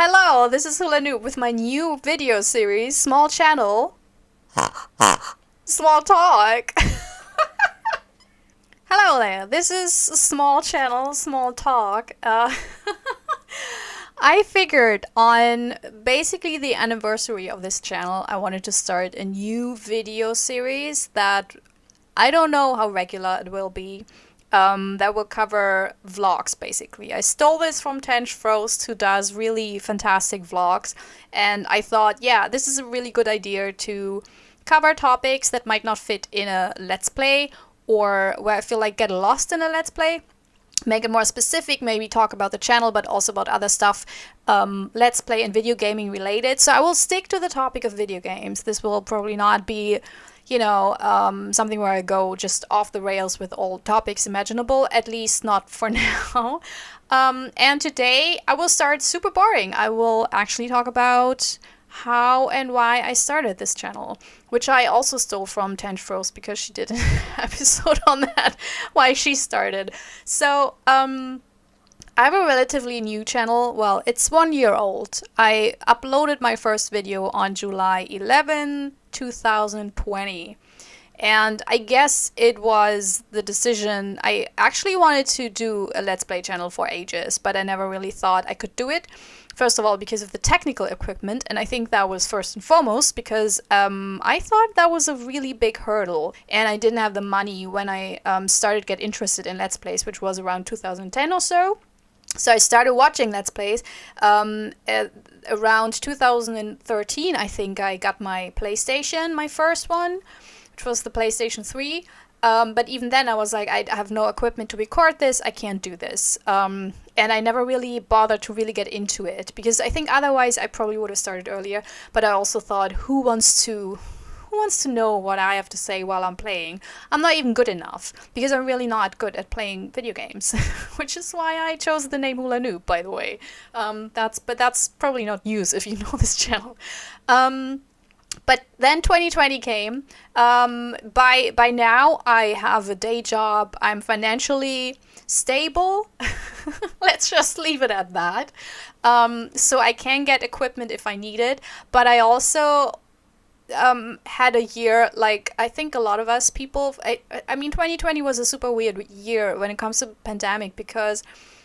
Hello, this is Hula Noob with my new video series, Small Channel, Small Talk. Hello there, this is Small Channel, Small Talk. I figured on basically the anniversary of this channel, I wanted to start a new video series that I don't know how regular it will be. That will cover vlogs, basically. I stole this from Tench Froast, who does really fantastic vlogs, and I thought, yeah, this is a really good idea to cover topics that might not fit in a Let's Play, or where I feel like get lost in a Let's Play. Make it more specific, maybe talk about the channel, but also about other stuff, Let's Play and video gaming related. So I will stick to the topic of video games. This will probably not be something where I go just off the rails with all topics imaginable, at least not for now. And today I will start super boring. I will actually talk about how and why I started this channel, which I also stole from Tench Froast because she did an episode on that, why she started. So, I have a relatively new channel. Well, it's 1 year old. I uploaded my first video on July 11, 2020. And I guess it was the decision. I actually wanted to do a Let's Play channel for ages, but I never really thought I could do it. First of all, because of the technical equipment, and I think that was first and foremost because I thought that was a really big hurdle, and I didn't have the money when I started to get interested in Let's Plays, which was around 2010 or so. So I started watching Let's Plays around 2013. I think I got my PlayStation, my first one, which was the PlayStation 3. But even then I was like, I have no equipment to record this, I can't do this. And I never really bothered to really get into it, because I think otherwise I probably would have started earlier. But I also thought, who wants to know what I have to say while I'm playing? I'm not even good enough, because I'm really not good at playing video games, which is why I chose the name Hula Noob, by the way. That's probably not news if you know this channel. But then 2020 came. By now, I have a day job. I'm financially stable. Let's just leave it at that. So I can get equipment if I need it. But I also had a year, like I think a lot of us people, I mean 2020 was a super weird year when it comes to pandemic, because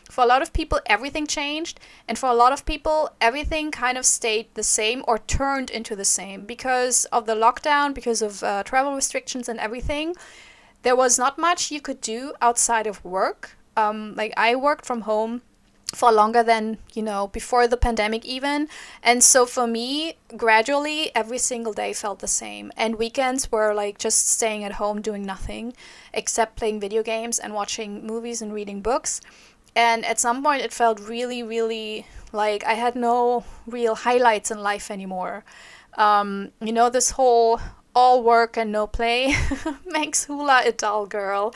for a lot of people everything changed, and for a lot of people everything kind of stayed the same or turned into the same because of the lockdown, because of travel restrictions and everything. There was not much you could do outside of work. Like I worked from home for longer than, before the pandemic even. And so for me, gradually, every single day felt the same. And weekends were like just staying at home doing nothing except playing video games and watching movies and reading books. And at some point it felt really, really like I had no real highlights in life anymore. This whole all work and no play makes Hula a dull girl.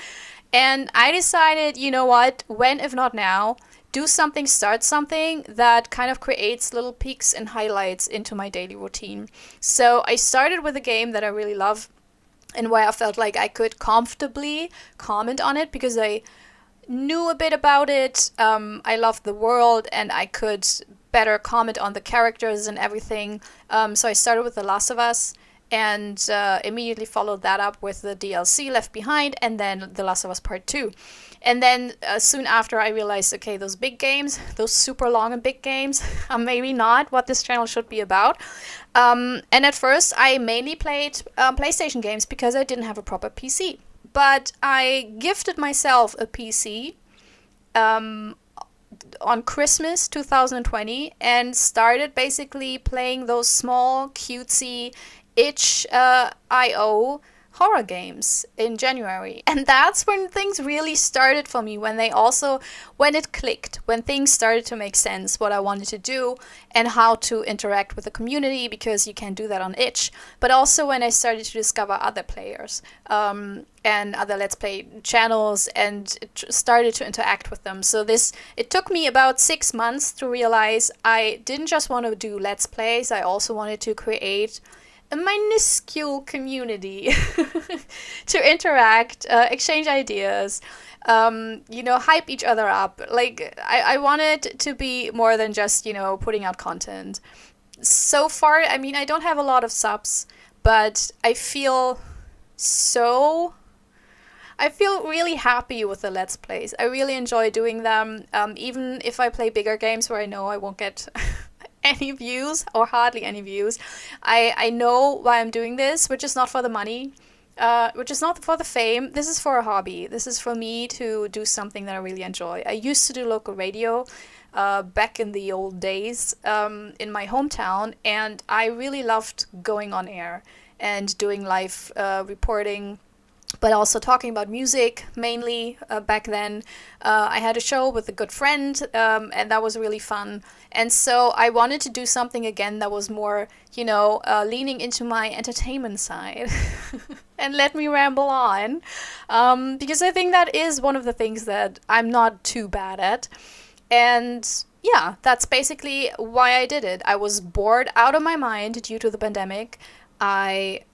And I decided, you know what, when if not now, do something, start something that kind of creates little peaks and highlights into my daily routine. So I started with a game that I really love and where I felt like I could comfortably comment on it because I knew a bit about it. I loved the world and I could better comment on the characters and everything. So I started with The Last of Us and immediately followed that up with the DLC Left Behind and then The Last of Us Part 2. And then soon after I realized, okay, those big games, those super long and big games, are maybe not what this channel should be about. And at first I mainly played PlayStation games because I didn't have a proper PC. But I gifted myself a PC on Christmas 2020 and started basically playing those small, cutesy, itch.io horror games in January. And that's when things really started for me, when it clicked, when things started to make sense, what I wanted to do and how to interact with the community, because you can do that on itch. But also when I started to discover other players and other Let's Play channels and started to interact with them. So it took me about 6 months to realize I didn't just want to do Let's Plays, I also wanted to create a minuscule community to interact, exchange ideas, hype each other up. Like, I want it to be more than just, putting out content. So far, I mean, I don't have a lot of subs, but I feel really happy with the Let's Plays. I really enjoy doing them, even if I play bigger games where I know I won't get any views or hardly any views. I know why I'm doing this, which is not for the money, which is not for the fame. This is for a hobby. This is for me to do something that I really enjoy. I used to do local radio back in the old days in my hometown, and I really loved going on air and doing live reporting, but also talking about music mainly back then. I had a show with a good friend, and that was really fun. And so I wanted to do something again that was more, leaning into my entertainment side. And let me ramble on, because I think that is one of the things that I'm not too bad at. And yeah, that's basically why I did it. I was bored out of my mind due to the pandemic. I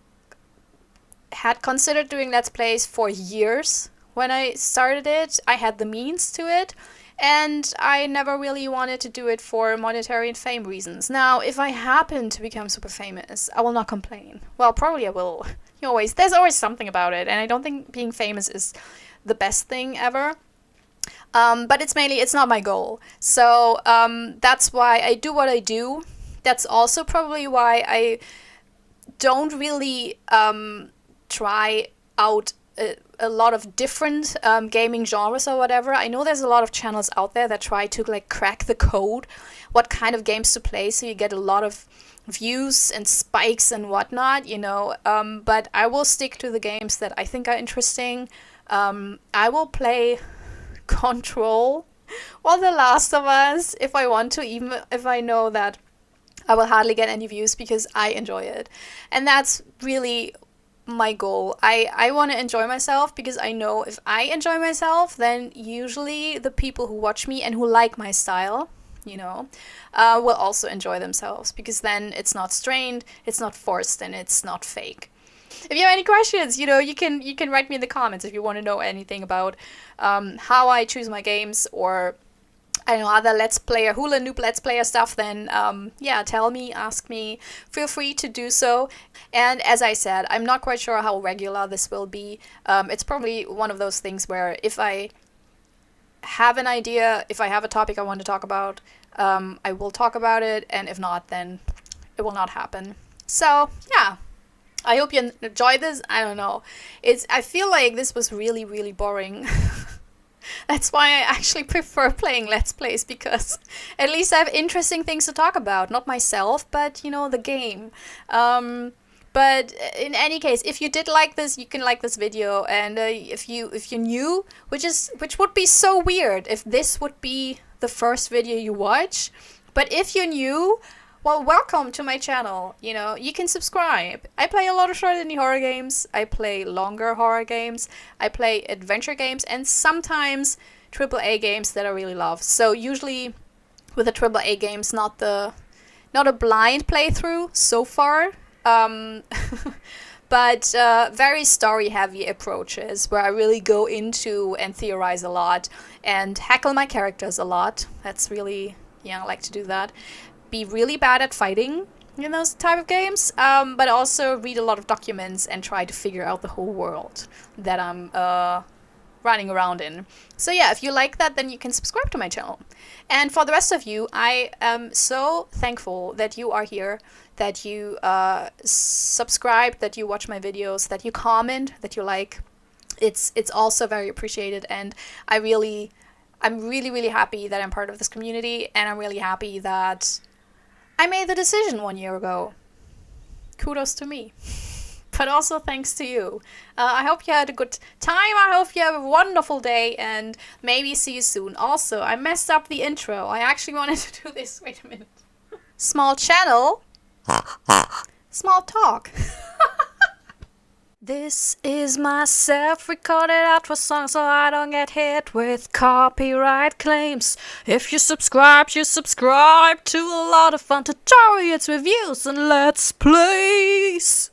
had considered doing Let's Plays for years when I started it. I had the means to it, and I never really wanted to do it for monetary and fame reasons. Now, if I happen to become super famous, I will not complain. Well, probably I will. There's always something about it, and I don't think being famous is the best thing ever. But it's not my goal. So that's why I do what I do. That's also probably why I don't really try out a lot of different gaming genres or whatever. I know there's a lot of channels out there that try to like crack the code, what kind of games to play, so you get a lot of views and spikes and whatnot, but I will stick to the games that I think are interesting. I will play Control or The Last of Us if I want to, even if I know that I will hardly get any views, because I enjoy it. And that's really my goal. I want to enjoy myself, because I know if I enjoy myself, then usually the people who watch me and who like my style, will also enjoy themselves, because then it's not strained, it's not forced, and it's not fake. If you have any questions, you can write me in the comments if you want to know anything about how I choose my games, or I don't know, other Hula Noob Let's Player stuff, then tell me, ask me, feel free to do so. And as I said, I'm not quite sure how regular this will be. It's probably one of those things where if I have an idea, if I have a topic I want to talk about, I will talk about it, and if not, then it will not happen. So, yeah. I hope you enjoyed this. I don't know. I feel like this was really, really boring. That's why I actually prefer playing Let's Plays, because at least I have interesting things to talk about. Not myself, but, the game. But in any case, if you did like this, you can like this video. And if you're new, which would be so weird if this would be the first video you watch. But if you're new, well, welcome to my channel. You can subscribe. I play a lot of short indie horror games. I play longer horror games. I play adventure games, and sometimes AAA games that I really love. So usually with the AAA games, not a blind playthrough so far, but very story-heavy approaches where I really go into and theorize a lot and heckle my characters a lot. That's really, I like to do that. Be really bad at fighting in those type of games, but also read a lot of documents and try to figure out the whole world that I'm running around in. So yeah, if you like that, then you can subscribe to my channel. And for the rest of you, I am so thankful that you are here, that you subscribe, that you watch my videos, that you comment, that you like. It's also very appreciated, and I'm really, really happy that I'm part of this community, and I'm really happy that I made the decision 1 year ago. Kudos to me. But also thanks to you. I hope you had a good time. I hope you have a wonderful day, and maybe see you soon. Also, I messed up the intro. I actually wanted to do this. Wait a minute. Small channel. Small talk. This is my self-recorded outro song so I don't get hit with copyright claims. If you subscribe to a lot of fun tutorials, reviews, and let's plays.